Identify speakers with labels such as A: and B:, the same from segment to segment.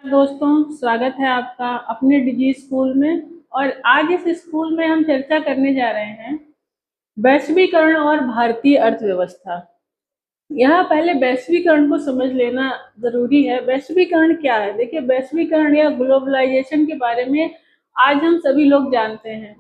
A: दोस्तों, स्वागत है आपका अपने डिजी स्कूल में। और आज इस स्कूल में हम चर्चा करने जा रहे हैं वैश्वीकरण और भारतीय अर्थव्यवस्था। यहाँ पहले वैश्वीकरण को समझ लेना जरूरी है। वैश्वीकरण क्या है? देखिए, वैश्वीकरण या ग्लोबलाइजेशन के बारे में आज हम सभी लोग जानते हैं।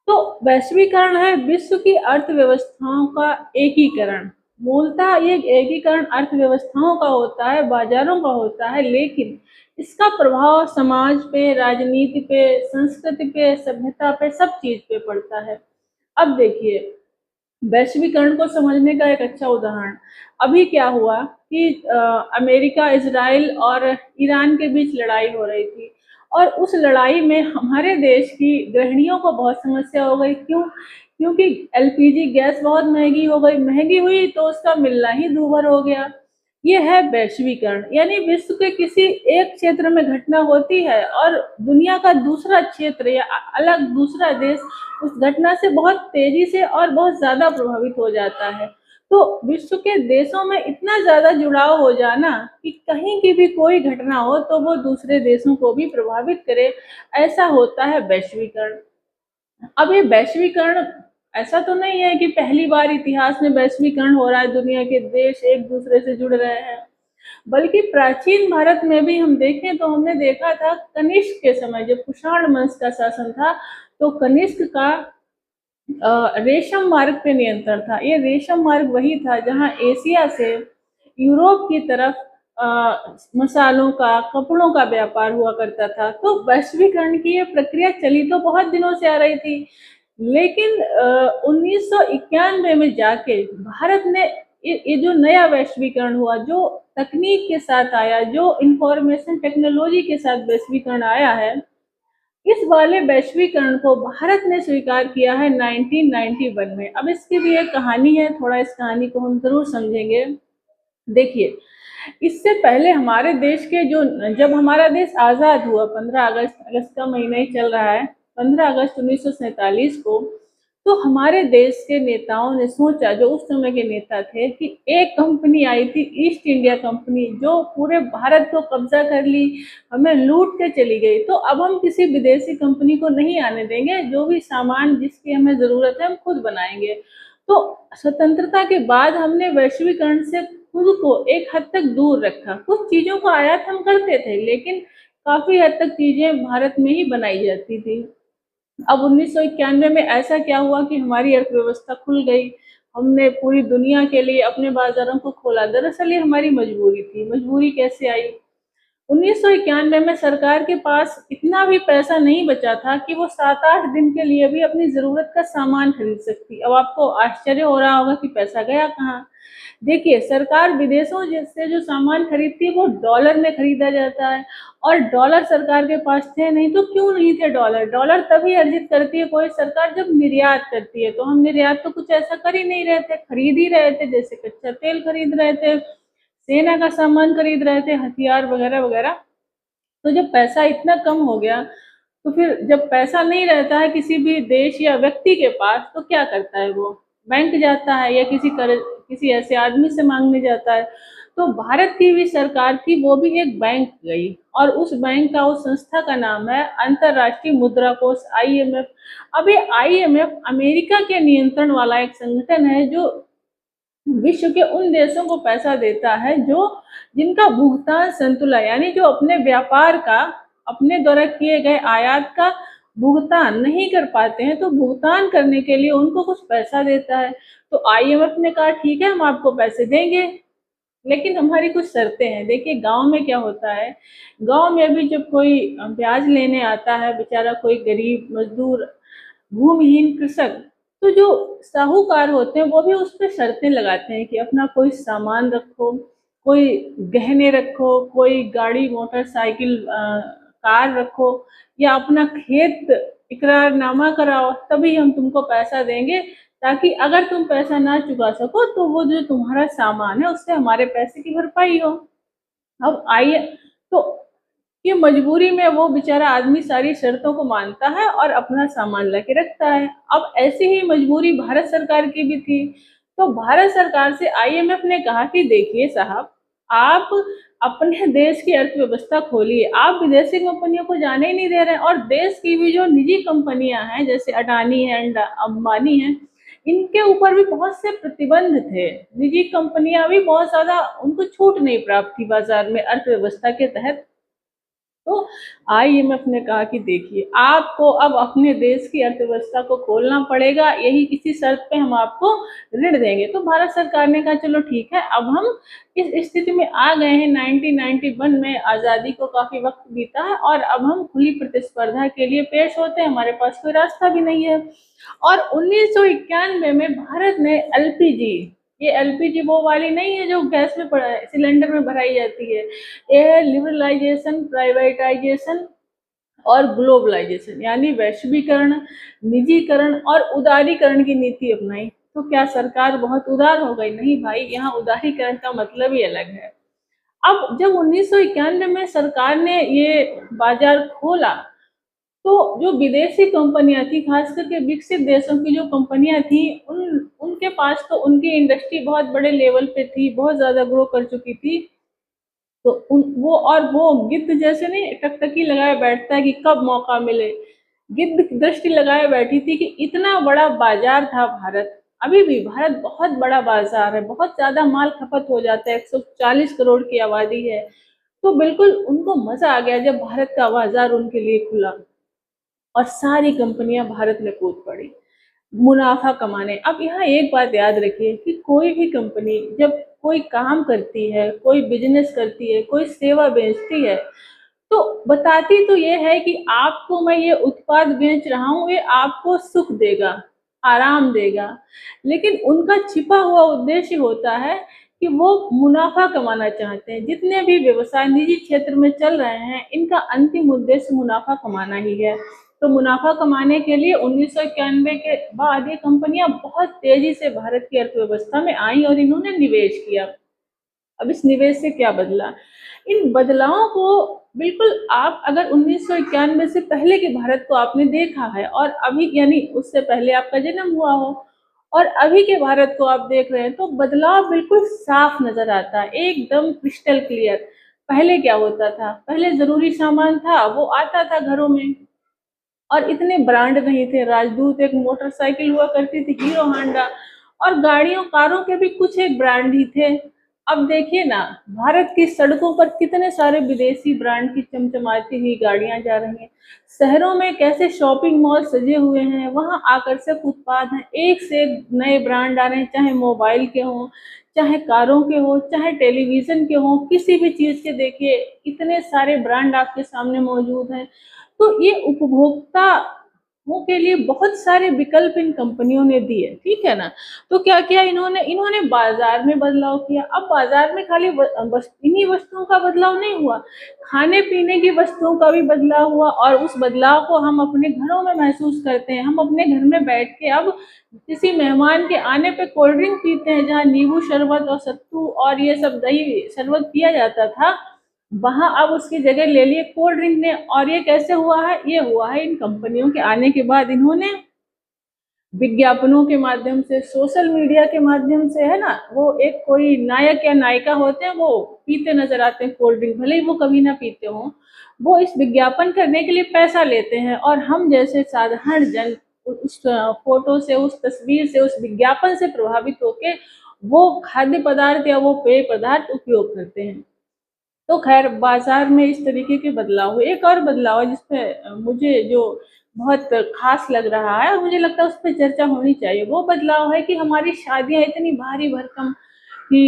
A: तो वैश्वीकरण है विश्व की अर्थव्यवस्थाओं का एकीकरण। मूलतः ये एकीकरण अर्थव्यवस्थाओं का होता है, बाजारों का होता है, लेकिन इसका प्रभाव समाज पे, राजनीति पे, संस्कृति पे, सभ्यता पे, सब चीज पे पड़ता है। अब देखिए, वैश्वीकरण को समझने का एक अच्छा उदाहरण अभी क्या हुआ कि अमेरिका, इजराइल और ईरान के बीच लड़ाई हो रही थी। और उस लड़ाई में हमारे देश की गृहिणियों को बहुत समस्या हो गई। क्यों? क्योंकि एलपीजी गैस बहुत महंगी हो गई। महंगी हुई तो उसका मिलना ही दूभर हो गया। ये है वैश्वीकरण, यानी विश्व के किसी एक क्षेत्र में घटना होती है और दुनिया का दूसरा क्षेत्र या अलग दूसरा देश उस घटना से बहुत तेजी से और बहुत ज्यादा प्रभावित हो जाता है। तो विश्व के देशों में इतना ज्यादा जुड़ाव हो जाना कि कहीं की भी कोई घटना हो तो वो दूसरे देशों को भी प्रभावित करे, ऐसा होता है वैश्वीकरण। अब ये वैश्वीकरण ऐसा तो नहीं है कि पहली बार इतिहास में वैश्वीकरण हो रहा है, दुनिया के देश एक दूसरे से जुड़ रहे हैं। बल्कि प्राचीन भारत में भी हम देखें तो हमने देखा था, कनिष्क के समय जब कुषाण वंश का शासन था, तो कनिष्क का रेशम मार्ग पे नियंत्रण था। ये रेशम मार्ग वही था जहां एशिया से यूरोप की तरफ मसालों का, कपड़ों का व्यापार हुआ करता था। तो वैश्वीकरण की ये प्रक्रिया चली तो बहुत दिनों से आ रही थी, लेकिन 1991 में जाके भारत ने ये जो नया वैश्वीकरण हुआ, जो तकनीक के साथ आया, जो इंफॉर्मेशन टेक्नोलॉजी के साथ वैश्वीकरण आया है, इस वाले वैश्वीकरण को भारत ने स्वीकार किया है 1991 में। अब इसकी भी एक कहानी है, थोड़ा इस कहानी को हम जरूर समझेंगे। देखिए, इससे पहले हमारे देश के जो जब हमारा देश आज़ाद हुआ, 15 अगस्त, अगस्त का महीना ही चल रहा है, 15 अगस्त 1947 को, तो हमारे देश के नेताओं ने सोचा, जो उस समय के नेता थे, कि एक कंपनी आई थी, ईस्ट इंडिया कंपनी, जो पूरे भारत को कब्जा कर ली, हमें लूट के चली गई। तो अब हम किसी विदेशी कंपनी को नहीं आने देंगे, जो भी सामान जिसकी हमें जरूरत है हम खुद बनाएंगे। तो स्वतंत्रता के बाद हमने वैश्वीकरण से खुद को एक हद तक दूर रखा। कुछ चीजों को आयात हम करते थे, लेकिन काफी हद तक चीजें भारत में ही बनाई जाती थी। अब 1991 में ऐसा क्या हुआ कि हमारी अर्थव्यवस्था खुल गई, हमने पूरी दुनिया के लिए अपने बाजारों को खोला। दरअसल ये हमारी मजबूरी थी। मजबूरी कैसे आई? 1991 में सरकार के पास इतना भी पैसा नहीं बचा था कि वो 7-8 दिन के लिए भी अपनी जरूरत का सामान खरीद सकती। अब आपको आश्चर्य हो रहा होगा कि पैसा गया कहाँ। देखिए, सरकार विदेशों से जो सामान खरीदती है वो डॉलर में खरीदा जाता है, और डॉलर सरकार के पास थे नहीं। तो क्यों नहीं थे डॉलर? डॉलर तभी अर्जित करती है कोई सरकार जब निर्यात करती है। तो हम निर्यात तो कुछ ऐसा कर ही नहीं रहे थे, खरीद ही रहे थे, जैसे कच्चा तेल खरीद रहे थे, सेना का सामान खरीद रहे थे, हथियार वगैरह वगैरह। तो जब पैसा इतना कम हो गया, तो फिर जब पैसा नहीं रहता है किसी भी देश या व्यक्ति के पास, तो क्या करता है वो? बैंक जाता है या किसी ऐसे आदमी से मांगने जाता है। तो भारत की भी सरकार थी, वो भी एक बैंक गई, और उस बैंक का, उस संस्था का नाम है अंतरराष्ट्रीय मुद्रा कोष, आईएमएफ। अब ये आईएमएफ अमेरिका के नियंत्रण वाला एक संगठन है, जो विश्व के उन देशों को पैसा देता है जो जिनका भुगतान संतुलन, यानी जो अपने व्यापार का, अपने द्वारा किए गए आयात का भुगतान नहीं कर पाते हैं, तो भुगतान करने के लिए उनको कुछ पैसा देता है। तो आईएमएफ ने कहा ठीक है, हम आपको पैसे देंगे, लेकिन हमारी कुछ शर्तें हैं। देखिए, गांव में क्या होता है, गांव में भी जब कोई ब्याज लेने आता है, बेचारा कोई गरीब मजदूर, भूमिहीन कृषक, तो जो साहूकार होते हैं वो भी उस पर शर्तें लगाते हैं कि अपना कोई सामान रखो, कोई गहने रखो, कोई गाड़ी, मोटरसाइकिल, कार रखो, या अपना खेत इकरारनामा कराओ, तभी हम तुमको पैसा देंगे, ताकि अगर तुम पैसा ना चुका सको तो वो जो तुम्हारा सामान है उससे हमारे पैसे की भरपाई हो। अब आइए, तो ये मजबूरी में वो बेचारा आदमी सारी शर्तों को मानता है और अपना सामान लाके रखता है। अब ऐसी ही मजबूरी भारत सरकार की भी थी। तो भारत सरकार से आईएमएफ ने कहा कि देखिए साहब, आप अपने देश की अर्थव्यवस्था खोलिए। आप विदेशी कंपनियों को जाने ही नहीं दे रहे हैं, और देश की भी जो निजी कंपनियां हैं जैसे अडानी है, अंबानी है, इनके ऊपर भी बहुत से प्रतिबंध थे। निजी कंपनियां भी बहुत ज्यादा, उनको छूट नहीं प्राप्त थी बाजार में अर्थव्यवस्था के तहत। तो आईएमएफ ने कहा कि देखिए, आपको अब अपने देश की अर्थव्यवस्था को खोलना पड़ेगा, यही इसी शर्त पे हम आपको ऋण देंगे। तो भारत सरकार ने कहा चलो ठीक है, अब हम इस स्थिति में आ गए हैं। 1991 में आज़ादी को काफी वक्त बीता है, और अब हम खुली प्रतिस्पर्धा के लिए पेश होते हैं, हमारे पास कोई रास्ता भी नहीं है। और 1991 में भारत ने एलपीजी, ये एलपीजी वो वाली नहीं है जो गैस में सिलेंडर में भराई जाती है, ये है लिबरलाइजेशन, प्राइवेटाइजेशन और ग्लोबलाइजेशन, यानी वैश्वीकरण, निजीकरण और उदारीकरण की नीति अपनाई। तो क्या सरकार बहुत उदार हो गई? नहीं भाई, यहाँ उदारीकरण का मतलब ही अलग है। अब जब 1991 में सरकार ने ये बाजार खोला, तो जो विदेशी कंपनियां थी, खास करके विकसित देशों की जो कंपनियां थी, उनके पास तो उनकी इंडस्ट्री बहुत बड़े लेवल पे थी, बहुत ज्यादा ग्रो कर चुकी थी। तो वो गिद्ध जैसे नहीं टकटकी लगाए बैठता है कि कब मौका मिले, गिद्ध दृष्टि लगाए बैठी थी कि इतना बड़ा बाजार था भारत। अभी भी भारत बहुत बड़ा बाजार है, बहुत ज्यादा माल खपत हो जाता है, 140 करोड़ की आबादी है। तो बिल्कुल उनको मजा आ गया जब भारत का बाजार उनके लिए खुला, और सारी कंपनियां भारत में कूद पड़ी मुनाफा कमाने। अब यहाँ एक बात याद रखिए कि कोई भी कंपनी जब कोई काम करती है, कोई बिजनेस करती है, कोई सेवा बेचती है, तो बताती तो ये है कि आपको मैं ये उत्पाद बेच रहा हूँ, ये आपको सुख देगा, आराम देगा। लेकिन उनका छिपा हुआ उद्देश्य होता है कि वो मुनाफा कमाना चाहते हैं। जितने भी व्यवसाय निजी क्षेत्र में चल रहे हैं, इनका अंतिम उद्देश्य मुनाफा कमाना ही है। तो मुनाफा कमाने के लिए 1991 के बाद ये कंपनियां बहुत तेजी से भारत की अर्थव्यवस्था में आई और इन्होंने निवेश किया। अब इस निवेश से क्या बदला? इन बदलावों को बिल्कुल आप अगर 1991 से पहले के भारत को आपने देखा है, और अभी यानी उससे पहले आपका जन्म हुआ हो, और अभी के भारत को आप देख रहे हैं, तो बदलाव बिल्कुल साफ नजर आता है, एकदम क्रिस्टल क्लियर। पहले क्या होता था? पहले जरूरी सामान था, वो आता था घरों में, और इतने ब्रांड नहीं थे। राजदूत एक मोटरसाइकिल हुआ करती थी, हीरो होंडा, और गाड़ियों कारों के भी कुछ एक ब्रांड ही थे। अब देखिए ना, भारत की सड़कों पर कितने सारे विदेशी ब्रांड की चमचमाती हुई गाड़ियां जा रही हैं। शहरों में कैसे शॉपिंग मॉल सजे हुए हैं, वहां आकर्षक उत्पाद हैं, एक से एक नए ब्रांड आ रहे हैं, चाहे मोबाइल के हों, चाहे कारों के हो, चाहे टेलीविजन के हों, किसी भी चीज के देखिए इतने सारे ब्रांड आपके सामने मौजूद हैं। तो ये उपभोक्ताओं के लिए बहुत सारे विकल्प इन कंपनियों ने दिए, ठीक है ना। तो क्या किया इन्होंने? इन्होंने बाजार में बदलाव किया। अब बाजार में खाली इन्हीं वस्तुओं का बदलाव नहीं हुआ, खाने पीने की वस्तुओं का भी बदलाव हुआ, और उस बदलाव को हम अपने घरों में महसूस करते हैं। हम अपने घर में बैठ के अब किसी मेहमान के आने पे कोल्ड ड्रिंक पीते हैं, जहाँ नींबू शरबत और सत्तू और ये सब दही शरबत पिया जाता था, वहां अब उसकी जगह ले लिए कोल्ड ड्रिंक ने। और ये कैसे हुआ है? ये हुआ है इन कंपनियों के आने के बाद। इन्होंने विज्ञापनों के माध्यम से, सोशल मीडिया के माध्यम से, है ना, वो एक कोई नायक या नायिका होते हैं, वो पीते नजर आते हैं कोल्ड ड्रिंक, भले ही वो कभी ना पीते हो, वो इस विज्ञापन करने के लिए पैसा लेते हैं, और हम जैसे साधारण जन उस फोटो से, उस तस्वीर से, उस विज्ञापन से प्रभावित होके वो खाद्य पदार्थ या वो पेय पदार्थ उपयोग करते हैं। तो खैर, बाजार में इस तरीके के बदलाव हुए। एक और बदलाव है जिसपे मुझे जो बहुत खास लग रहा है, और मुझे लगता है उस पर चर्चा होनी चाहिए, वो बदलाव है कि हमारी शादियां इतनी भारी भरकम कि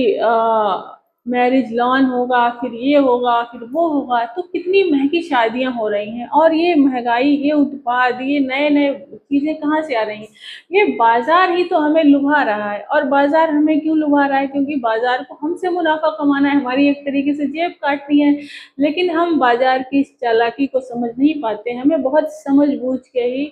A: मैरिज लॉन होगा, फिर ये होगा, फिर वो होगा, तो कितनी महंगी शादियां हो रही हैं। और ये महंगाई, ये उत्पाद, ये नए नए चीजें कहाँ से आ रही हैं? ये बाजार ही तो हमें लुभा रहा है। और बाजार हमें क्यों लुभा रहा है? क्योंकि बाजार को हमसे मुनाफा कमाना है, हमारी एक तरीके से जेब काटनी है। लेकिन हम बाजार की इस चालाकी को समझ नहीं पाते। हमें बहुत समझ बूझ के ही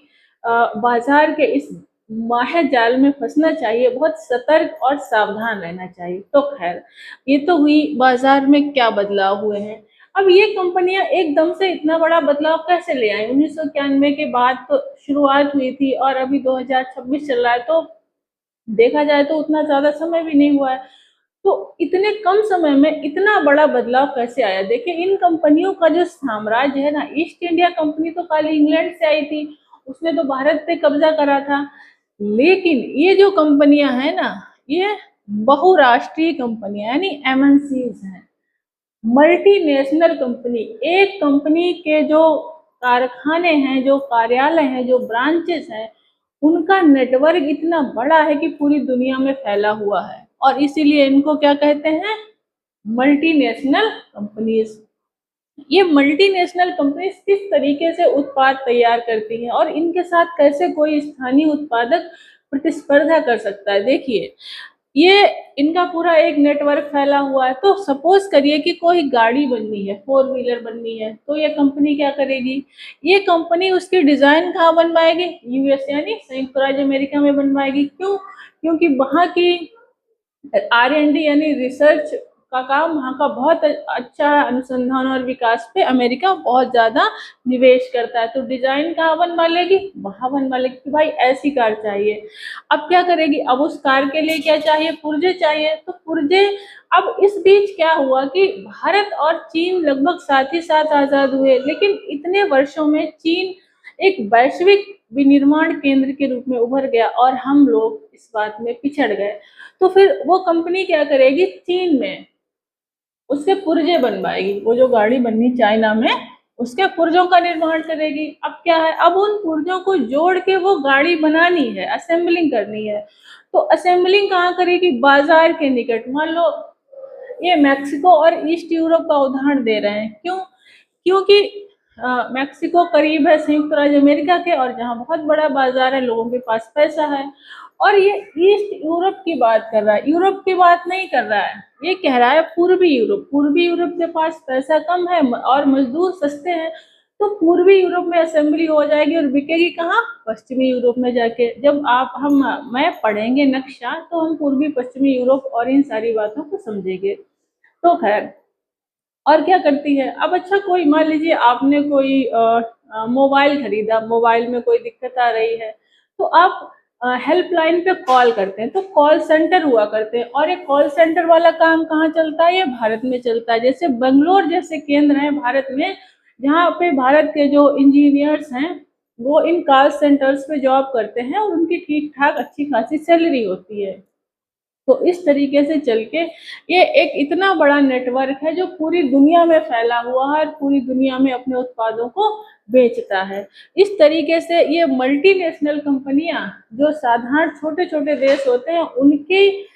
A: बाजार के इस माया जाल में फंसना चाहिए, बहुत सतर्क और सावधान रहना चाहिए। तो खैर, ये तो हुई बाजार में क्या बदलाव हुए हैं। अब ये कंपनियां एकदम से इतना बड़ा बदलाव कैसे ले आई? 1991 के बाद तो शुरुआत हुई थी, और अभी 2026 चल रहा है, तो देखा जाए तो उतना ज्यादा समय भी नहीं हुआ है। तो इतने कम समय में इतना बड़ा बदलाव कैसे आया? देखिए, इन कंपनियों का जो साम्राज्य है ना, ईस्ट इंडिया कंपनी तो खाली इंग्लैंड से आई थी, उसने तो भारत पे कब्जा करा था। लेकिन ये जो कंपनियां हैं ना, ये बहुराष्ट्रीय कंपनियां यानी एमएनसीज हैं, मल्टीनेशनल कंपनी। एक कंपनी के जो कारखाने हैं, जो कार्यालय हैं, जो ब्रांचेस हैं, उनका नेटवर्क इतना बड़ा है कि पूरी दुनिया में फैला हुआ है, और इसीलिए इनको क्या कहते हैं? Multinational companies. ये मल्टीनेशनल कंपनीज किस तरीके से उत्पाद तैयार करती हैं और इनके साथ कैसे कोई स्थानीय उत्पादक प्रतिस्पर्धा कर सकता है? देखिए, ये इनका पूरा एक नेटवर्क फैला हुआ है। तो सपोज करिए कि कोई गाड़ी बननी है, फोर व्हीलर बननी है, तो ये कंपनी क्या करेगी? ये कंपनी उसकी डिजाइन कहाँ बनवाएगी? यूएस यानी संयुक्त राज्य अमेरिका में बनवाएगी। क्यों? क्योंकि वहाँ की R&D यानी रिसर्च का काम, वहाँ का बहुत अच्छा अनुसंधान और विकास पे अमेरिका बहुत ज्यादा निवेश करता है। तो डिजाइन कहाँ बनवा लेगी? वहां बनवा लेगी कि भाई ऐसी कार चाहिए। अब क्या करेगी? अब उस कार के लिए क्या चाहिए? पुर्जे चाहिए। तो पुर्जे, अब इस बीच क्या हुआ कि भारत और चीन लगभग साथ ही साथ आजाद हुए, लेकिन इतने वर्षों में चीन एक वैश्विक विनिर्माण केंद्र के रूप में उभर गया और हम लोग इस बात में पिछड़ गए। तो फिर वो कंपनी क्या करेगी? चीन में उसके पुर्जे बनवाएगी। वो जो गाड़ी बननी चाइना में, उसके पुर्जों का निर्माण करेगी। अब क्या है? अब उन पुर्जों को जोड़ के वो गाड़ी बनानी है, असेंबलिंग करनी है। तो असेंबलिंग कहाँ करेगी? बाजार के निकट। मान लो ये मैक्सिको और ईस्ट यूरोप का उदाहरण दे रहे हैं। क्यों? क्योंकि मैक्सिको करीब है संयुक्त राज्य अमेरिका के, और जहाँ बहुत बड़ा बाजार है, लोगों के पास पैसा है। और ये ईस्ट यूरोप की बात कर रहा है, यूरोप की बात नहीं कर रहा है। ये कह रहा है पूर्वी यूरोप। पूर्वी यूरोप के पास पैसा कम है और मजदूर सस्ते हैं, तो पूर्वी यूरोप में असेंबली हो जाएगी और बिकेगी कहाँ? पश्चिमी यूरोप में जाके। जब आप हम मैं पढ़ेंगे नक्शा, तो हम पूर्वी पश्चिमी यूरोप और इन सारी बातों को समझेंगे। तो खैर, और क्या करती है? अब अच्छा, कोई मान लीजिए आपने कोई मोबाइल खरीदा, मोबाइल में कोई दिक्कत आ रही है, तो आप हेल्पलाइन पे कॉल करते हैं। तो कॉल सेंटर हुआ करते हैं, और ये कॉल सेंटर वाला काम कहाँ चलता है? ये भारत में चलता है। जैसे बेंगलोर जैसे केंद्र हैं भारत में, जहाँ पे भारत के जो इंजीनियर्स हैं, वो इन कॉल सेंटर्स पे जॉब करते हैं और उनकी ठीक ठाक अच्छी खासी सैलरी होती है। तो इस तरीके से चल के ये एक इतना बड़ा नेटवर्क है जो पूरी दुनिया में फैला हुआ है और पूरी दुनिया में अपने उत्पादों को बेचता है। इस तरीके से ये मल्टीनेशनल कंपनियां, जो साधारण छोटे छोटे देश होते हैं, उनकी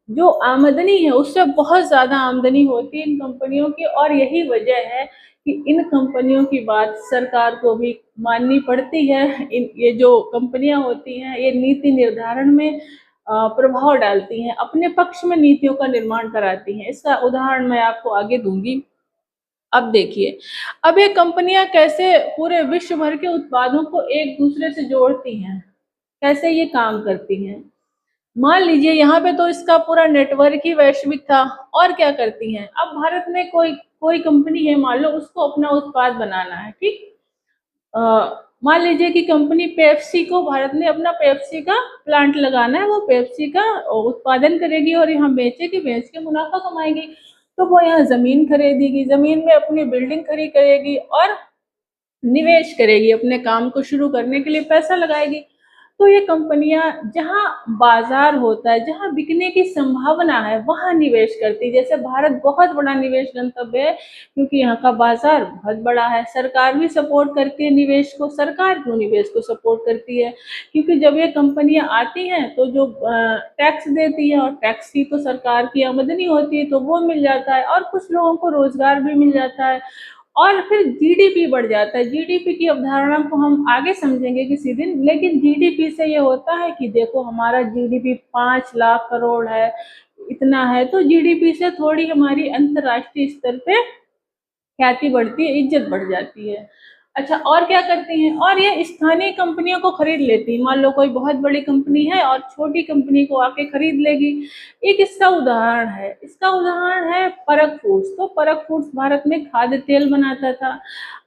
A: जो आमदनी है उससे बहुत ज्यादा आमदनी होती है इन कंपनियों की। और यही वजह है कि इन कंपनियों की बात सरकार को भी माननी पड़ती है। ये जो कंपनियां होती हैं, ये नीति निर्धारण में प्रभाव डालती हैं, अपने पक्ष में नीतियों का निर्माण कराती हैं। इसका उदाहरण मैं आपको आगे दूंगी। अब देखिए, अब ये कंपनियां कैसे पूरे विश्व भर के उत्पादों को एक दूसरे से जोड़ती हैं, कैसे ये काम करती हैं। मान लीजिए यहाँ पे तो इसका पूरा नेटवर्क ही वैश्विक था। और क्या करती हैं? अब भारत में कोई कोई कंपनी है, मान लो उसको अपना उत्पाद बनाना है, ठीक। मान लीजिए कि कंपनी पेप्सी को, भारत में अपना पेप्सी का प्लांट लगाना है, वो पेप्सी का उत्पादन करेगी और यहाँ बेचेगी, बेच के मुनाफा कमाएगी। तो वो यहाँ जमीन खरीदेगी, जमीन में अपनी बिल्डिंग खड़ी करेगी और निवेश करेगी, अपने काम को शुरू करने के लिए पैसा लगाएगी। तो ये कंपनियां जहां बाजार होता है, जहां बिकने की संभावना है, वहां निवेश करती है। जैसे भारत बहुत बड़ा निवेश गंतव्य है, क्योंकि यहाँ का बाजार बहुत बड़ा है। सरकार भी सपोर्ट करती है निवेश को। सरकार क्यों निवेश को सपोर्ट करती है? क्योंकि जब ये कंपनियां आती हैं तो जो टैक्स देती है, और टैक्स की तो सरकार की आमदनी होती है, तो वो मिल जाता है और कुछ लोगों को रोजगार भी मिल जाता है। और फिर जीडीपी बढ़ जाता है। जीडीपी की अवधारणा को हम आगे समझेंगे किसी दिन, लेकिन जीडीपी से ये होता है कि देखो हमारा जीडीपी 5 लाख करोड़ है, इतना है। तो जीडीपी से थोड़ी हमारी अंतर्राष्ट्रीय स्तर पे ख्याति बढ़ती है, इज्जत बढ़ जाती है। अच्छा, और क्या करती हैं? और ये स्थानीय कंपनियों को खरीद लेती है। मान लो कोई बहुत बड़ी कंपनी है और छोटी कंपनी को आके खरीद लेगी। एक इसका उदाहरण है, इसका उदाहरण है परक फूड्स। तो परक फूड्स भारत में खाद्य तेल बनाता था।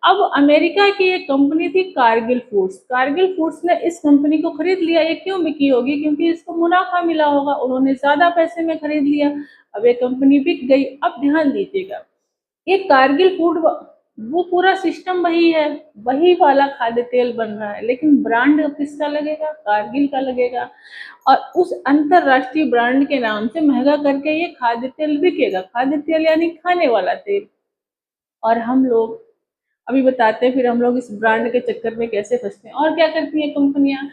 A: अब अमेरिका की एक कंपनी थी कारगिल फूड्स। कारगिल फूड्स ने इस कंपनी को खरीद लिया। ये क्यों बिकी होगी? क्योंकि इसको मुनाफा मिला होगा, उन्होंने ज्यादा पैसे में खरीद लिया। अब ये कंपनी बिक गई। अब ध्यान दीजिएगा, ये कारगिल फूड वो पूरा सिस्टम वही है, वही वाला खाद्य तेल बन रहा है, लेकिन ब्रांड अब किसका लगेगा? कारगिल का लगेगा। और उस अंतरराष्ट्रीय ब्रांड के नाम से महंगा करके ये खाद्य तेल बिकेगा। खाद्य तेल यानी खाने वाला तेल। और हम लोग अभी बताते हैं फिर हम लोग इस ब्रांड के चक्कर में कैसे फंसते हैं। और क्या करती हैं कंपनियां,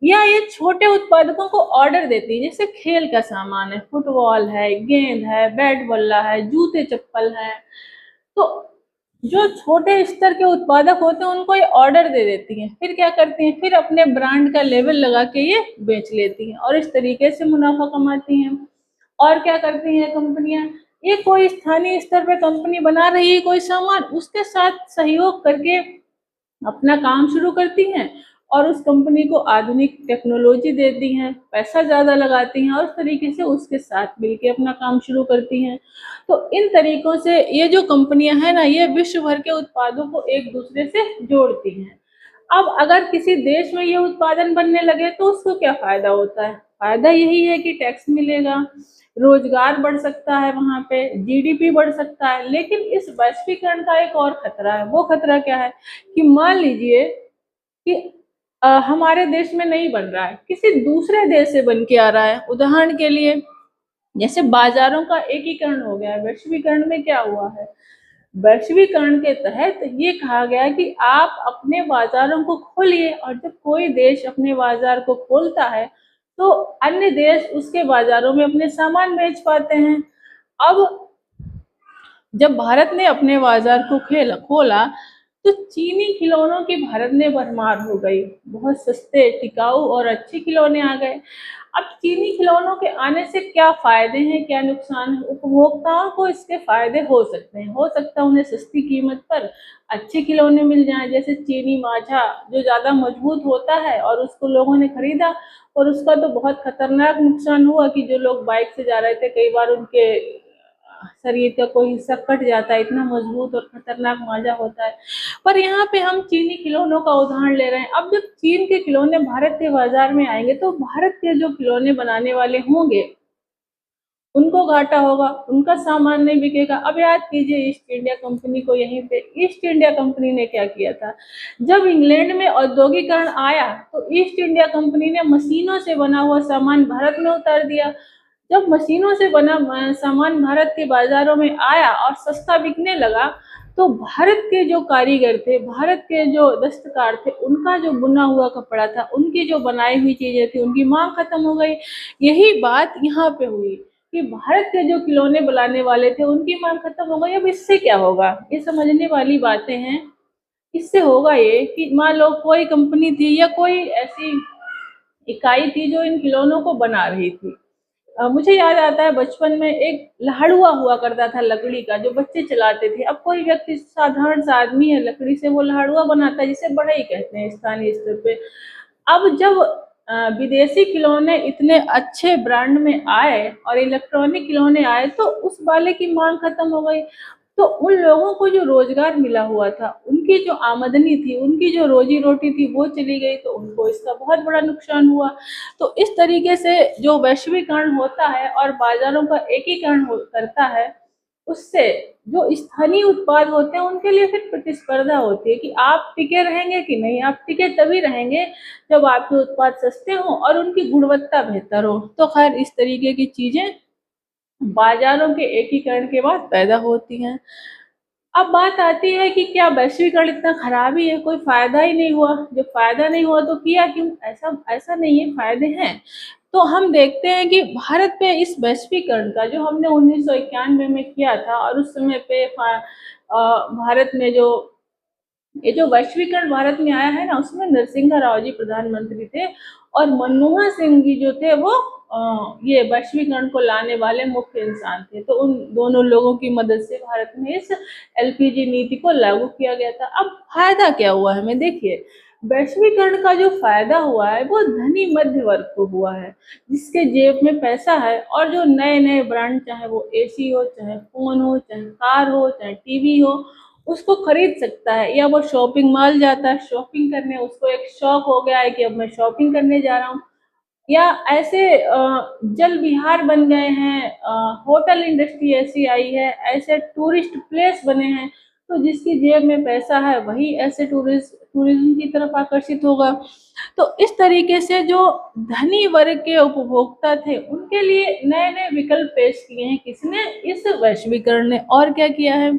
A: या ये छोटे उत्पादकों को ऑर्डर देती है, जैसे खेल का सामान है, फुटबॉल है, गेंद है, बैट बल्ला है, जूते चप्पल है, तो जो छोटे स्तर के उत्पादक होते हैं उनको ये ऑर्डर दे देती हैं। फिर क्या करती हैं, फिर अपने ब्रांड का लेबल लगा के ये बेच लेती हैं और इस तरीके से मुनाफा कमाती हैं। और क्या करती हैं कंपनियां, ये कोई स्थानीय स्तर पे कंपनी बना रही है कोई सामान, उसके साथ सहयोग करके अपना काम शुरू करती हैं और उस कंपनी को आधुनिक टेक्नोलॉजी देती हैं, पैसा ज़्यादा लगाती हैं और उस तरीके से उसके साथ मिलके अपना काम शुरू करती हैं। तो इन तरीकों से ये जो कंपनियां हैं ना, ये विश्व भर के उत्पादों को एक दूसरे से जोड़ती हैं। अब अगर किसी देश में ये उत्पादन बनने लगे तो उसको क्या फायदा होता है? फायदा यही है कि टैक्स मिलेगा, रोजगार बढ़ सकता है, वहां पे जीडीपी बढ़ सकता है। लेकिन इस वैश्वीकरण का एक और खतरा है। वो खतरा क्या है कि मान लीजिए कि हमारे देश में नहीं बन रहा है, किसी दूसरे देश से बन के आ रहा है। उदाहरण के लिए जैसे बाजारों का एकीकरण हो गया है। वैश्वीकरण में क्या हुआ है, वैश्वीकरण के तहत ये कहा गया कि आप अपने बाजारों को खोलिए, और जब कोई देश अपने बाजार को खोलता है तो अन्य देश उसके बाजारों में अपने सामान बेच पाते हैं। अब जब भारत ने अपने बाजार को खोला तो चीनी खिलौनों की भारत में भरमार हो गई। बहुत सस्ते, टिकाऊ और अच्छे खिलौने आ गए। अब चीनी खिलौनों के आने से क्या फायदे हैं, क्या नुकसान है? उपभोक्ताओं को इसके फायदे हो सकते हैं। हो सकता है उन्हें सस्ती कीमत पर अच्छे खिलौने मिल जाएं, जैसे चीनी माझा जो ज़्यादा मजबूत होता है, और उसको लोगों ने खरीदा और उसका तो बहुत खतरनाक नुकसान हुआ कि जो लोग बाइक से जा रहे थे, कई बार उनके शरीर का कोई हिस्सा कट जाता है, इतना मजबूत और खतरनाक माजा होता है। पर यहाँ पे हम चीनी खिलौनों का उदाहरण ले रहे हैं। अब जब चीन के खिलौने भारत के बाजार में आएंगे तो भारत के जो खिलौने बनाने वाले होंगे उनको घाटा होगा, उनका सामान नहीं बिकेगा। अब याद कीजिए ईस्ट इंडिया कंपनी को। यहीं पे ईस्ट इंडिया कंपनी ने क्या किया था, जब इंग्लैंड में औद्योगिकरण आया तो ईस्ट इंडिया कंपनी ने मशीनों से बना हुआ सामान भारत में उतार दिया। जब मशीनों से बना सामान भारत के बाजारों में आया और सस्ता बिकने लगा, तो भारत के जो कारीगर थे, भारत के जो दस्तकार थे, उनका जो बुना हुआ कपड़ा था, उनकी जो बनाई हुई चीजें थी, उनकी मांग खत्म हो गई। यही बात यहाँ पे हुई कि भारत के जो खिलौने बनाने वाले थे उनकी मांग खत्म हो गई। अब इससे क्या होगा, ये समझने वाली बातें हैं। इससे होगा ये कि मान लो कोई कंपनी थी या कोई ऐसी इकाई थी जो इन खिलौनों को बना रही थी। मुझे याद आता है बचपन में एक लहड़ुआ हुआ करता था लकड़ी का, जो बच्चे चलाते थे। अब कोई व्यक्ति, साधारण सा आदमी है, लकड़ी से वो लहड़ुआ बनाता है, जिसे बढ़ई कहते हैं स्थानीय स्तर पे। अब जब विदेशी खिलौने इतने अच्छे ब्रांड में आए और इलेक्ट्रॉनिक खिलौने आए तो उस वाले की मांग खत्म हो गई। तो उन लोगों को जो रोजगार मिला हुआ था, उनकी जो आमदनी थी, उनकी जो रोजी रोटी थी, वो चली गई। तो उनको इसका बहुत बड़ा नुकसान हुआ। तो इस तरीके से जो वैश्वीकरण होता है और बाजारों का एकीकरण करता है, उससे जो स्थानीय उत्पाद होते हैं उनके लिए फिर प्रतिस्पर्धा होती है कि आप टिके रहेंगे कि नहीं। आप टिके तभी रहेंगे जब आपके उत्पाद सस्ते हों और उनकी गुणवत्ता बेहतर हो। तो खैर इस तरीके की चीजें बाजारों के एकीकरण के बाद पैदा होती हैं। अब बात आती है कि क्या वैश्वीकरण इतना खराब ही है, कोई फायदा ही नहीं हुआ? जब फायदा नहीं हुआ तो किया क्यों? ऐसा ऐसा नहीं है, फायदे हैं। तो हम देखते हैं कि भारत में इस वैश्वीकरण का जो हमने 1991 में किया था, और उस समय पे भारत में जो ये जो वैश्वीकरण भारत में आया है ना, उसमें नरसिंह राव जी प्रधानमंत्री थे और मनमोहन सिंह जी जो थे वो ये वैश्वीकरण को लाने वाले मुख्य इंसान थे। तो उन दोनों लोगों की मदद से भारत में इस एलपीजी नीति को लागू किया गया था। अब फायदा क्या हुआ है, हमें देखिए, वैश्वीकरण का जो फायदा हुआ है वो धनी मध्य वर्ग को हुआ है, जिसके जेब में पैसा है और जो नए नए ब्रांड, चाहे वो एसी हो, चाहे फोन हो, चाहे कार हो, चाहे टीवी हो, उसको खरीद सकता है। या वो शॉपिंग मॉल जाता है शॉपिंग करने, उसको एक शौक हो गया है कि अब मैं शॉपिंग करने जा रहा हूँ। या ऐसे जल विहार बन गए हैं, होटल इंडस्ट्री ऐसी आई है, ऐसे टूरिस्ट प्लेस बने हैं, तो जिसकी जेब में पैसा है वही ऐसे टूरिज्म की तरफ आकर्षित होगा। तो इस तरीके से जो धनी वर्ग के उपभोक्ता थे उनके लिए नए नए विकल्प पेश किए हैं किसने, इस वैश्वीकरण ने। और क्या किया है,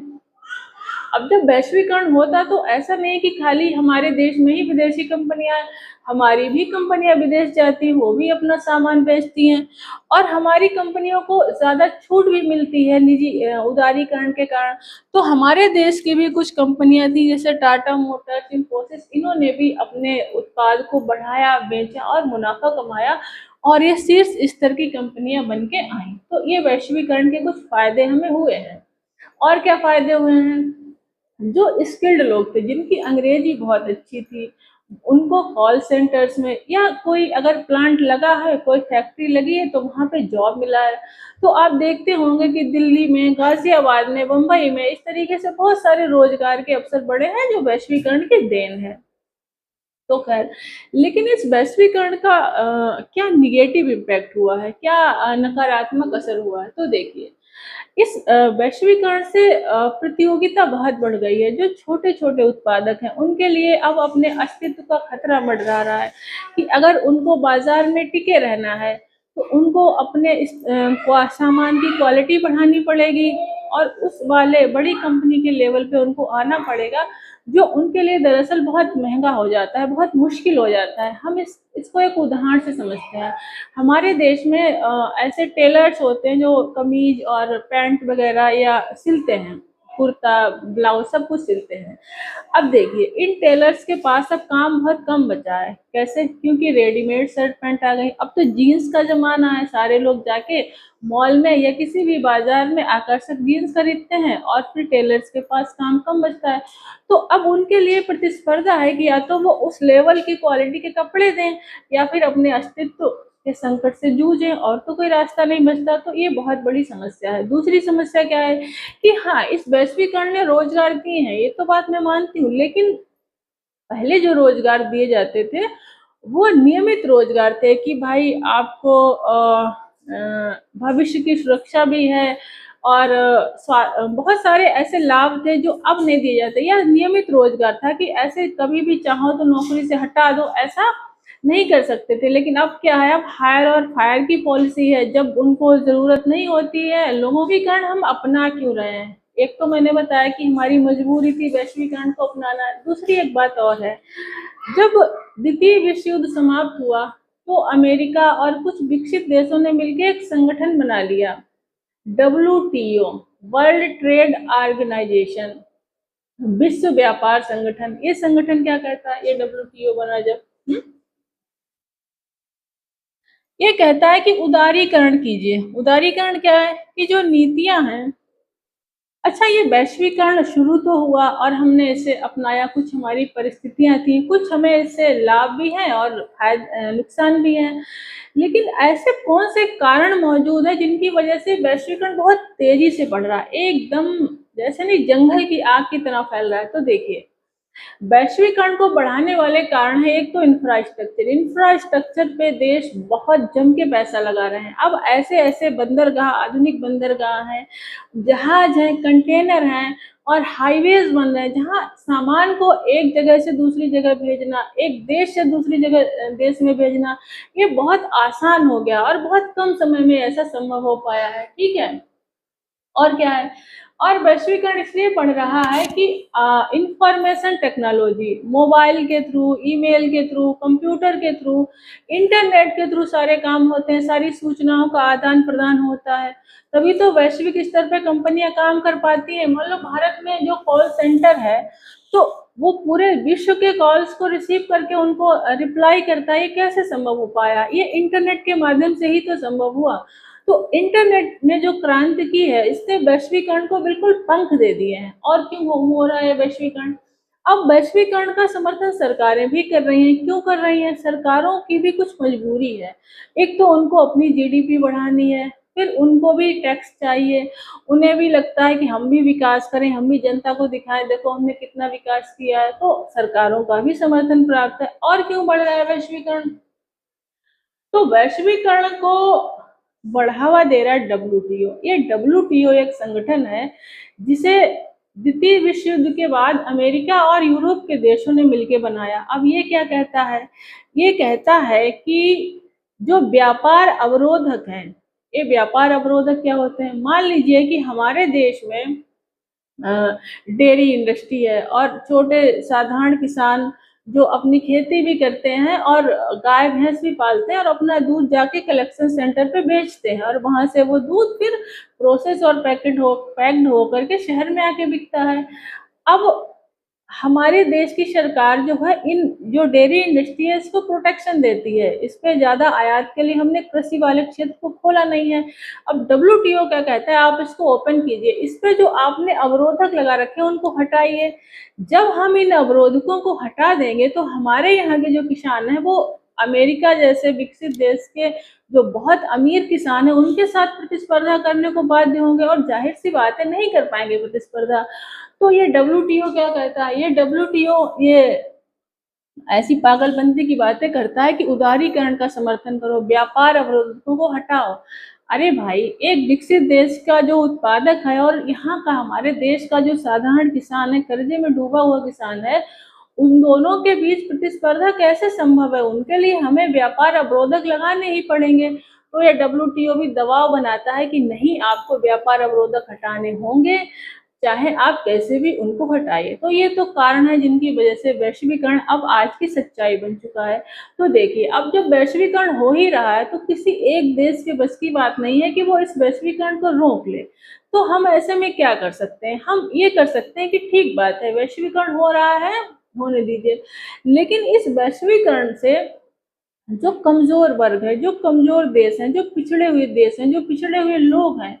A: अब जब वैश्वीकरण होता तो ऐसा नहीं कि खाली हमारे देश में ही विदेशी कंपनियां, हमारी भी कंपनियां विदेश जाती हैं, वो भी अपना सामान बेचती हैं, और हमारी कंपनियों को ज्यादा छूट भी मिलती है निजी उदारीकरण के कारण। तो हमारे देश की भी कुछ कंपनियां थी जैसे टाटा मोटर्स, इंफोसिस, इन्होंने भी अपने उत्पाद को बढ़ाया, बेचा और मुनाफा कमाया, और ये शीर्ष स्तर की कंपनियां बन के आई। तो ये वैश्वीकरण के कुछ फायदे हमें हुए हैं। और क्या फायदे हुए हैं, जो स्किल्ड लोग थे जिनकी अंग्रेजी बहुत अच्छी थी, उनको कॉल सेंटर्स में या कोई अगर प्लांट लगा है, कोई फैक्ट्री लगी है तो वहाँ पे जॉब मिला है। तो आप देखते होंगे कि दिल्ली में, गाजियाबाद में, बम्बई में इस तरीके से बहुत सारे रोजगार के अवसर बढ़े हैं जो वैश्वीकरण की देन है। तो खैर, लेकिन इस वैश्वीकरण का क्या निगेटिव इम्पैक्ट हुआ है, क्या नकारात्मक असर हुआ है, तो देखिए इस वैश्वीकरण से प्रतियोगिता बहुत बढ़ गई है। जो छोटे छोटे उत्पादक हैं उनके लिए अब अपने अस्तित्व का खतरा मंडरा रहा है कि अगर उनको बाजार में टिके रहना है तो उनको अपने इस सामान की क्वालिटी बढ़ानी पड़ेगी, और उस वाले बड़ी कंपनी के लेवल पे उनको आना पड़ेगा, जो उनके लिए दरअसल बहुत महंगा हो जाता है, बहुत मुश्किल हो जाता है। हम इसको एक उदाहरण से समझते हैं। हमारे देश में ऐसे टेलर्स होते हैं जो कमीज और पैंट वगैरह या सिलते हैं, कुर्ता ब्लाउज सब कुछ सिलते हैं। अब देखिए इन टेलर्स के पास अब काम बहुत कम बचा है। कैसे, क्योंकि रेडीमेड शर्ट पैंट आ गई। अब तो जीन्स का जमाना है, सारे लोग जाके मॉल में या किसी भी बाजार में आकर्षक जीन्स खरीदते हैं, और फिर टेलर्स के पास काम कम बचता है। तो अब उनके लिए प्रतिस्पर्धा है कि या तो वो उस लेवल की क्वालिटी के कपड़े दें या फिर अपने अस्तित्व के संकट से जूझें, और तो कोई रास्ता नहीं बचता। तो ये बहुत बड़ी समस्या है। दूसरी समस्या क्या है कि हाँ, इस वैश्वीकरण ने रोजगार दिए हैं, ये तो बात मैं मानती हूँ, लेकिन पहले जो रोजगार दिए जाते थे वो नियमित रोजगार थे कि भाई आपको भविष्य की सुरक्षा भी है, और बहुत सारे ऐसे लाभ थे जो अब नहीं दिए जाते। यह नियमित रोजगार था कि ऐसे कभी भी चाहो तो नौकरी से हटा दो, ऐसा नहीं कर सकते थे। लेकिन अब क्या है, अब हायर और फायर की पॉलिसी है। जब उनको जरूरत नहीं होती है लोगों के कारण, हम अपना क्यों रहे हैं। एक तो मैंने बताया कि हमारी मजबूरी थी वैश्वीकरण को अपनाना। दूसरी एक बात और है, जब द्वितीय विश्व युद्ध समाप्त हुआ तो अमेरिका और कुछ विकसित देशों ने मिलकर एक संगठन बना लिया, WTO, वर्ल्ड ट्रेड ऑर्गेनाइजेशन, विश्व व्यापार संगठन। ये संगठन क्या करता है, ये WTO बना जब, ये कहता है कि उदारीकरण कीजिए। उदारीकरण क्या है कि जो नीतियां हैं, अच्छा ये वैश्वीकरण शुरू तो हुआ और हमने इसे अपनाया, कुछ हमारी परिस्थितियां थी, कुछ हमें इससे लाभ भी हैं और नुकसान भी हैं। लेकिन ऐसे कौन से कारण मौजूद है जिनकी वजह से वैश्वीकरण बहुत तेजी से बढ़ रहा है, एकदम जैसे नहीं जंगल की आग की तरह फैल रहा है। तो देखिए वैश्वीकरण को बढ़ाने वाले कारण है एक तो इंफ्रास्ट्रक्चर। इंफ्रास्ट्रक्चर पे देश बहुत जम के पैसा लगा रहे हैं। अब ऐसे ऐसे बंदरगाह, आधुनिक बंदरगाह हैं, जहाज हैं, कंटेनर हैं और हाईवेज बन रहे हैं, जहां सामान को एक जगह से दूसरी जगह भेजना, एक देश से दूसरी जगह देश में भेजना, ये बहुत आसान हो गया और बहुत कम समय में ऐसा संभव हो पाया है। ठीक है, और क्या है, और वैश्वीकरण इसलिए बढ़ रहा है कि इंफॉर्मेशन टेक्नोलॉजी, मोबाइल के थ्रू, ईमेल के थ्रू, कंप्यूटर के थ्रू, इंटरनेट के थ्रू सारे काम होते हैं, सारी सूचनाओं का आदान प्रदान होता है। तभी तो वैश्विक स्तर पे कंपनियां काम कर पाती हैं। मान लो भारत में जो कॉल सेंटर है, तो वो पूरे विश्व के कॉल्स को रिसीव करके उनको रिप्लाई करता है। ये कैसे संभव हो पाया, ये इंटरनेट के माध्यम से ही तो संभव हुआ। तो इंटरनेट ने जो क्रांति की है, इससे वैश्वीकरण को बिल्कुल पंख दे दिए हैं। और क्यों हो रहा है वैश्वीकरण, अब वैश्वीकरण का समर्थन सरकारें भी कर रही हैं। क्यों कर रही हैं, सरकारों की भी कुछ मजबूरी है। एक तो उनको अपनी जीडीपी बढ़ानी है, फिर उनको भी टैक्स चाहिए, उन्हें भी लगता है कि हम भी विकास करें, हम भी जनता को दिखाएं देखो हमने कितना विकास किया है। तो सरकारों का भी समर्थन प्राप्त है। और क्यों बढ़ रहा है वैश्वीकरण, तो वैश्वीकरण को बढ़ावा दे रहा है डब्ल्यूटीओ। ये डब्ल्यूटीओ एक संगठन है जिसे द्वितीय विश्व युद्ध के बाद अमेरिका और यूरोप के देशों ने मिलकर बनाया। अब ये क्या कहता है? ये कहता है कि जो व्यापार अवरोधक हैं, ये व्यापार अवरोधक क्या होते हैं? मान लीजिए कि हमारे देश में डेयरी इंडस्ट्री है और छोटे साधारण किसान जो अपनी खेती भी करते हैं और गाय भैंस भी पालते हैं और अपना दूध जाके कलेक्शन सेंटर पे बेचते हैं और वहां से वो दूध फिर प्रोसेस और पैक्ड हो करके शहर में आके बिकता है। अब हमारे देश की सरकार जो है इन जो डेयरी इंडस्ट्री है इसको प्रोटेक्शन देती है, इस पे ज्यादा आयात के लिए हमने कृषि वाले क्षेत्र को खोला नहीं है। अब डब्ल्यूटीओ क्या कहता है? आप इसको ओपन कीजिए, इस पे जो आपने अवरोधक लगा रखे हैं उनको हटाइए। जब हम इन अवरोधकों को हटा देंगे तो हमारे यहाँ के जो किसान हैं वो अमेरिका जैसे विकसित देश के जो बहुत अमीर किसान है उनके साथ प्रतिस्पर्धा करने को बाध्य होंगे और जाहिर सी बात है नहीं कर पाएंगे प्रतिस्पर्धा। तो ये डब्ल्यूटीओ क्या कहता है? ये डब्ल्यूटीओ ये ऐसी पागलपंती की बातें करता है कि उदारीकरण का समर्थन करो, व्यापार अवरोधों को हटाओ। अरे भाई, एक विकसित देश का जो उत्पादक है और यहाँ का हमारे देश का जो साधारण किसान है, कर्जे में डूबा हुआ किसान है, उन दोनों के बीच प्रतिस्पर्धा कैसे संभव है? उनके लिए हमें व्यापार अवरोधक लगाने ही पड़ेंगे। तो ये डब्ल्यूटीओ भी दबाव बनाता है कि नहीं, आपको व्यापार अवरोधक हटाने होंगे, चाहे आप कैसे भी उनको हटाइए। तो ये तो कारण है जिनकी वजह से वैश्वीकरण अब आज की सच्चाई बन चुका है। तो देखिए, अब जब वैश्वीकरण हो ही रहा है तो किसी एक देश के बस की बात नहीं है कि वो इस वैश्वीकरण को रोक ले। तो हम ऐसे में क्या कर सकते हैं? हम ये कर सकते हैं कि ठीक बात है, वैश्वीकरण हो रहा है, होने दीजिए, लेकिन इस वैश्वीकरण से जो कमजोर वर्ग है, जो कमजोर देश हैं, जो पिछड़े हुए देश हैं, जो पिछड़े हुए लोग हैं,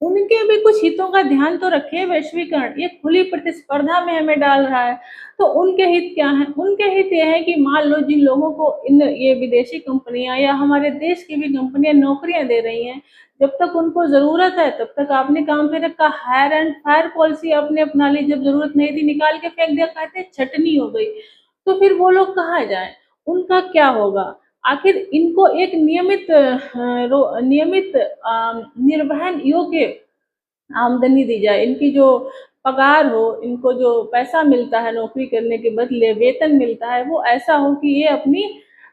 A: उनके भी कुछ हितों का ध्यान तो रखे। वैश्वीकरण ये खुली प्रतिस्पर्धा में हमें डाल रहा है, तो उनके हित क्या हैं? उनके हित ये है कि मान लो जिन लोगों को इन ये विदेशी कंपनियां या हमारे देश की भी कंपनियां नौकरियां दे रही हैं, जब तक उनको जरूरत है तब तक आपने काम पे रखा। हायर एंड फायर पॉलिसी आपने अपना ली, जब जरूरत नहीं थी निकाल के फेंक दिया, कहते छटनी हो गई। तो फिर वो लोग कहाँ जाएं? उनका क्या होगा? आखिर इनको एक नियमित निर्वहन योग्य आमदनी दी जाए, इनकी जो पगार हो, इनको जो पैसा मिलता है नौकरी करने के बदले, वेतन मिलता है, वो ऐसा हो कि ये अपनी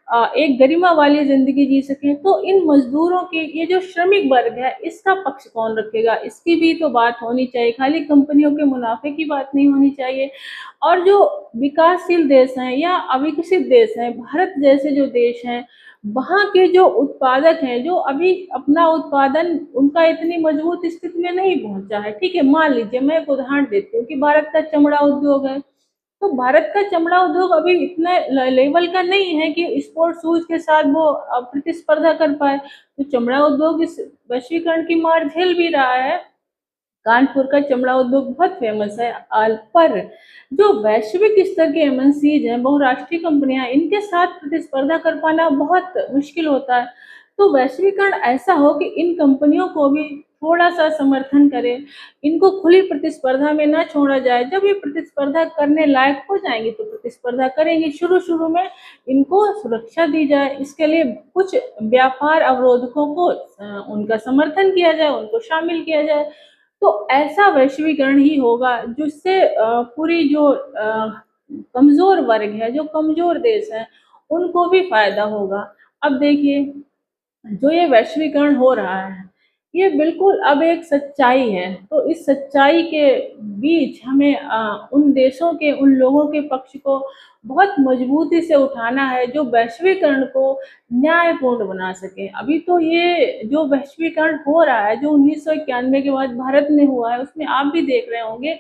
A: एक गरिमा वाली जिंदगी जी सके। तो इन मजदूरों के, ये जो श्रमिक वर्ग है, इसका पक्ष कौन रखेगा? इसकी भी तो बात होनी चाहिए, खाली कंपनियों के मुनाफे की बात नहीं होनी चाहिए। और जो विकासशील देश हैं या अविकसित देश हैं, भारत जैसे जो देश हैं, वहाँ के जो उत्पादक हैं, जो अभी अपना उत्पादन उनका इतनी मजबूत स्थिति में नहीं पहुंचा है, ठीक है, मान लीजिए मैं एक उदाहरण देती हूँ कि भारत का चमड़ा उद्योग है। तो भारत का चमड़ा उद्योग अभी इतने लेवल का नहीं है कि स्पोर्ट्स शूज के साथ वो प्रतिस्पर्धा कर पाए। तो चमड़ा उद्योग इस वैश्वीकरण की मार झेल भी रहा है। कानपुर का चमड़ा उद्योग बहुत फेमस है, पर जो वैश्विक स्तर के एमएनसीज हैं, बहुराष्ट्रीय कंपनियां, इनके साथ प्रतिस्पर्धा कर पाना बहुत मुश्किल होता है। तो वैश्वीकरण ऐसा हो कि इन कंपनियों को भी थोड़ा सा समर्थन करे, इनको खुली प्रतिस्पर्धा में ना छोड़ा जाए। जब ये प्रतिस्पर्धा करने लायक हो जाएंगे तो प्रतिस्पर्धा करेंगे, शुरू शुरू में इनको सुरक्षा दी जाए, इसके लिए कुछ व्यापार अवरोधकों को उनका समर्थन किया जाए, उनको शामिल किया जाए। तो ऐसा वैश्वीकरण ही होगा जिससे पूरी जो कमजोर वर्ग है, जो कमजोर देश है, उनको भी फायदा होगा। अब देखिए, जो ये वैश्वीकरण हो रहा है, ये बिल्कुल अब एक सच्चाई है। तो इस सच्चाई के बीच हमें उन देशों के, उन लोगों के पक्ष को बहुत मजबूती से उठाना है जो वैश्वीकरण को न्यायपूर्ण बना सके। अभी तो ये जो वैश्वीकरण हो रहा है, जो 1991 के बाद भारत में हुआ है, उसमें आप भी देख रहे होंगे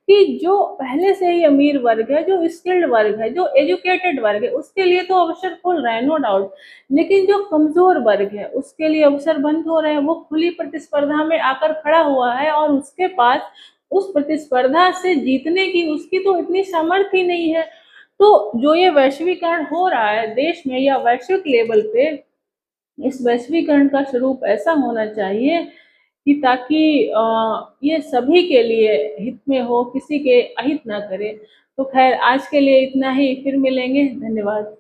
A: कि जो पहले से ही अमीर वर्ग है, जो स्किल्ड वर्ग है, जो एजुकेटेड वर्ग है, उसके लिए तो अवसर खुल रहे हैं, नो डाउट। लेकिन जो कमजोर वर्ग है उसके लिए अवसर बंद हो रहे हैं। वो खुली प्रतिस्पर्धा में आकर खड़ा हुआ है और उसके पास उस प्रतिस्पर्धा से जीतने की, उसकी तो इतनी सामर्थ्य ही नहीं है। तो जो ये वैश्वीकरण हो रहा है देश में या वैश्विक लेवल पे, इस वैश्वीकरण का स्वरूप ऐसा होना चाहिए कि ताकि ये सभी के लिए हित में हो, किसी के अहित ना करे। तो खैर, आज के लिए इतना ही, फिर मिलेंगे, धन्यवाद।